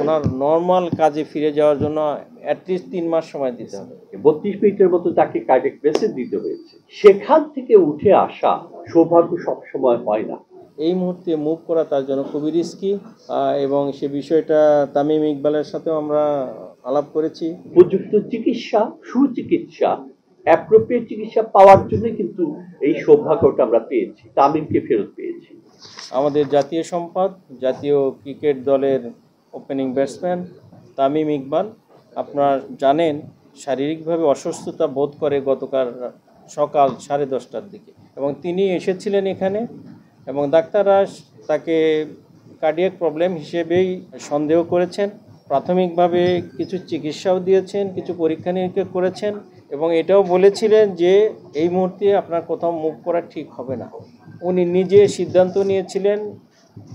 ওনার normal কাজে ফিরে যাওয়ার জন্য অ্যাটলিস্ট 3 মাস সময় দিতে হবে। 32 মিনিটের মতো তাকে কার্ডিয়াক ব্রেসিস দিতে হয়েছে। সেখান থেকে উঠে আসা সৌভাগ্য সবসময় হয় না। এই মুহূর্তে মুভ করা তার জন্য খুবই রিস্কি, এবং সে বিষয়টা তামিম ইকবালের সাথেও আমরা আলাপ করেছি। উপযুক্ত চিকিৎসা, সুচিকিৎসা, অ্যাপ্রোপ্রিয়েট চিকিৎসা পাওয়ার জন্য কিন্তু এই সৌভাগ্যটা আমরা পেয়েছি, তামিমকে ফেরত পেয়েছি। আমাদের জাতীয় সম্পদ, জাতীয় ক্রিকেট দলের ওপেনিং ব্যাটসম্যান তামিম ইকবাল, আপনারা জানেন শারীরিকভাবে অসুস্থতা বোধ করে গতকাল সকাল 10:30টার দিকে, এবং তিনি এসেছিলেন এখানে, এবং ডাক্তাররা তাকে কার্ডিয়াক প্রবলেম হিসেবেই সন্দেহ করেছেন। প্রাথমিকভাবে কিছু চিকিৎসাও দিয়েছেন, কিছু পরীক্ষা নিরীক্ষা করেছেন, এবং এটাও বলেছিলেন যে এই মুহূর্তে আপনার কোথাও মুভ করা ঠিক হবে না। উনি নিজে সিদ্ধান্ত নিয়েছিলেন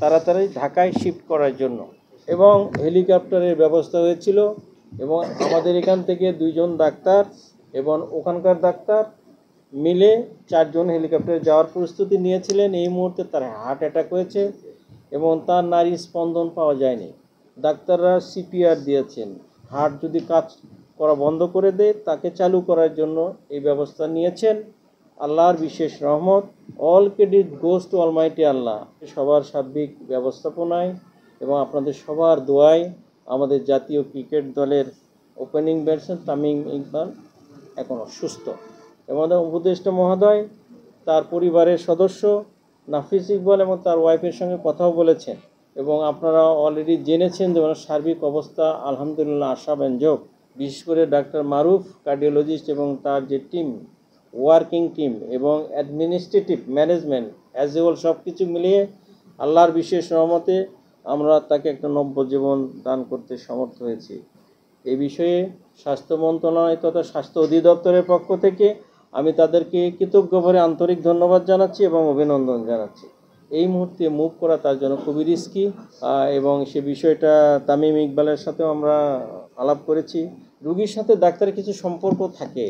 তাড়াতাড়ি ঢাকায় শিফট করার জন্য, এবং হেলিকপ্টারের ব্যবস্থা হয়েছিল, এবং আমাদের এখান থেকে 2 জন ডাক্তার এবং ওখানকার ডাক্তার মিলে 4 জন হেলিকপ্টারে যাওয়ার প্রস্তুতি নিয়েছিলেন। এই মুহূর্তে তার হার্ট অ্যাটাক হয়েছে এবং তার নাড়ি স্পন্দন পাওয়া যায়নি। ডাক্তাররা সিপিআর দিয়েছেন, হার্ট যদি কাজ করা বন্ধ করে দেয় তাকে চালু করার জন্য এই ব্যবস্থা নিয়েছেন। আল্লাহর বিশেষ রহমত, all credit goes to almighty Allah. সবার সার্বিক ব্যবস্থাপনায় এবং আপনাদের সবার দোয়ায় আমাদের জাতীয় ক্রিকেট দলের ওপেনিং ব্যাটসম্যান তামিম ইকবাল এখন সুস্থ, এবং আমাদের উপদেষ্টা মহোদয়, তার পরিবারের সদস্য নাফিস ইকবাল এবং তার ওয়াইফের সঙ্গে কথাও বলেছেন, এবং আপনারা অলরেডি জেনেছেন যে ওনার সার্বিক অবস্থা আলহামদুলিল্লাহ আশাব্যঞ্জক। বিশেষ করে ডাক্তার মারুফ কার্ডিওলজিস্ট এবং তার যে টিম, ওয়ার্কিং টিম এবং অ্যাডমিনিস্ট্রেটিভ ম্যানেজমেন্ট অ্যাজ ওয়েল সব কিছু মিলিয়ে আল্লাহর বিশেষ রহমতে আমরা তাকে একটা নব্য জীবন দান করতে সমর্থ হয়েছি। এই বিষয়ে স্বাস্থ্য মন্ত্রণালয় তথা স্বাস্থ্য অধিদপ্তরের পক্ষ থেকে আমি তাদেরকে কৃতজ্ঞভাবে আন্তরিক ধন্যবাদ জানাচ্ছি এবং অভিনন্দন জানাচ্ছি। এই মুহূর্তে মুভ করা তার জন্য খুবই রিস্কি, এবং সে বিষয়টা তামিম ইকবালের সাথেও আমরা আলাপ করেছি। রোগীর সাথে ডাক্তারের কিছু সম্পর্ক থাকে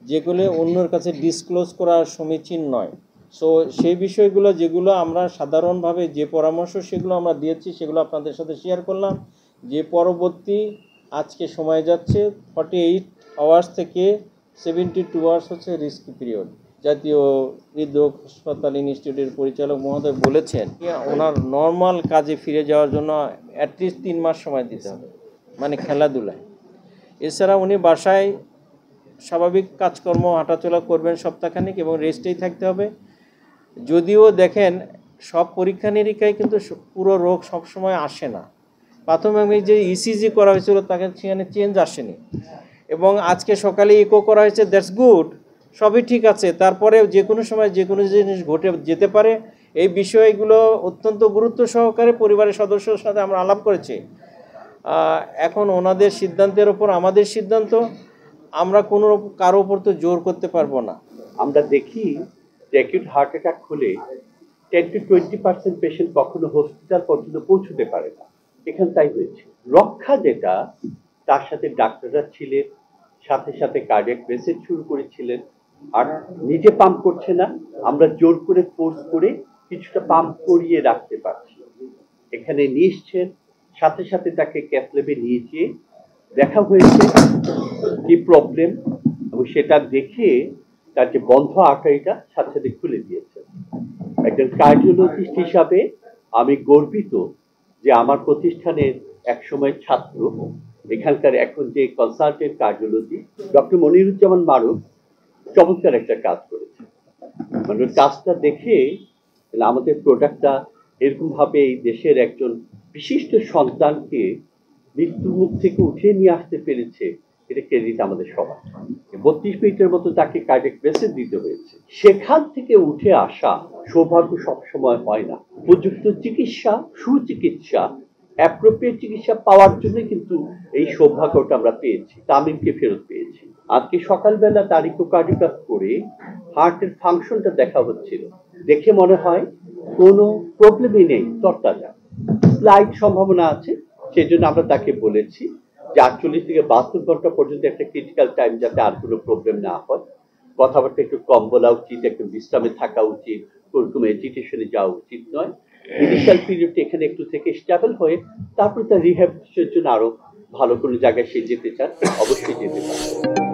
যেগুলো অন্যের কাছে ডিসক্লোজ করা সমীচীন নয়। সো সেই বিষয়গুলো যেগুলো আমরা সাধারণভাবে যে পরামর্শ সেগুলো আমরা দিয়েছি, সেগুলো আপনাদের সাথে শেয়ার করলাম। যে পরবর্তী আজকে সময় যাচ্ছে 48 আওয়ার্স থেকে 72 আওয়ার্স হচ্ছে রিস্কি পিরিয়ড। জাতীয় হৃদরোগ হাসপাতাল ইনস্টিটিউটের পরিচালক মহোদয় বলেছেন ওনার নর্মাল কাজে ফিরে যাওয়ার জন্য অ্যাটলিস্ট 3 মাস সময় দিতে হবে, মানে খেলাধুলায়। এছাড়া উনি বাসায় স্বাভাবিক কাজকর্ম হাঁটাচলা করবেন সপ্তাহখানেক, এবং রেস্টেই থাকতে হবে। যদিও দেখেন সব পরীক্ষা নিরীক্ষায় কিন্তু পুরো রোগ সবসময় আসে না। প্রাথমিক যে ইসিজি করা হয়েছিল তাকে সেখানে চেঞ্জ আসেনি, এবং আজকে সকালে ইকো করা হয়েছে, দ্যাটস গুড, সবই ঠিক আছে। তারপরে যে কোনো সময় যে কোনো জিনিস ঘটে যেতে পারে। এই বিষয়গুলো অত্যন্ত গুরুত্ব সহকারে পরিবারের সদস্যদের সাথে আমরা আলাপ করেছি। এখন ওনাদের সিদ্ধান্তের ওপর আমাদের সিদ্ধান্ত, আমরা কোনো কারো ওপর তো জোর করতে পারবো না। আমরা দেখি যে অ্যাকিউট হার্ট অ্যাটাক হলে 10 to 20% পেশেন্ট কখনো হসপিটাল পর্যন্ত পৌঁছতে পারে না। এখানে তাই হয়েছে। রক্ষা যেটা, তার সাথে ডাক্তাররা ছিলেন, সাথে সাথে কার্ডিয়াক ব্রেসিস শুরু করেছিলেন, আর নিজে পাম্প করছে না, আমরা জোর করে ফোর্স করে কিছুটা পাম্প করিয়ে রাখতে পারছি। এখানে নিয়ে এসছেন, সাথে সাথে তাকে ক্যাথল্যাবে নিয়ে গিয়ে দেখা হয়েছে কি প্রবলেম, এবং সেটা দেখে তার যে বন্ধ আর্টারিটা সাথে সাথে খুলে দিয়েছে। একজন কার্ডিওলজিস্ট হিসাবে আমি গর্বিত যে আমার প্রতিষ্ঠানের একসময় ছাত্র, এখানকার এখন যে কনসালটেন্ট কার্ডিওলজি ডক্টর মনিরুজ্জামান মারুফ চমৎকার একটা কাজ করেছে। মানে কাজটা দেখে আমাদের প্রোডাক্টটা এরকম ভাবে এই দেশের একজন বিশিষ্ট সন্তানকে মৃত্যুর মুখ থেকে উঠিয়ে নিয়ে আসতে পেরেছে, এটা ক্রেডিট আমাদের সবার। 32 মিনিটের মতো তাকে কার্ডিয়াক ব্রেসিস দিতে হয়েছে। সেখান থেকে উঠে আসা সৌভাগ্য সবসময় হয় না। উপযুক্ত চিকিৎসা, সুচিকিৎসা, অ্যাপ্রোপ্রিয়েট চিকিৎসা পাওয়ার জন্য কিন্তু এই সৌভাগ্যটা আমরা পেয়েছি, তামিমকে ফেরত পেয়েছি। আজকে সকালবেলা তার ইকোকার্ডিওগ্রাফ করে হার্টের ফাংশনটা দেখা হচ্ছিল, দেখে মনে হয় কোনো প্রবলেমই নেই, তরতাজা। স্লাইড সম্ভাবনা আছে, সেই জন্য আমরা তাকে বলেছি যে 48 থেকে 72 ঘন্টা পর্যন্ত একটা ক্রিটিক্যাল টাইম, যাতে আর কোনো প্রবলেম না হয়। কথাবার্তা একটু কম বলা উচিত, একটু বিশ্রামে থাকা উচিত, কোরকুম এজিটেশনে যাওয়া উচিত নয়। ইনিশিয়াল পিরিয়ডে এখানে একটু থেকে স্টেবল হয়ে তারপর তার রিহ্যাবিলিটেশনের জন্য আরো ভালো কোনো জায়গায় সে যেতে চান, অবশ্যই যেতে পারে।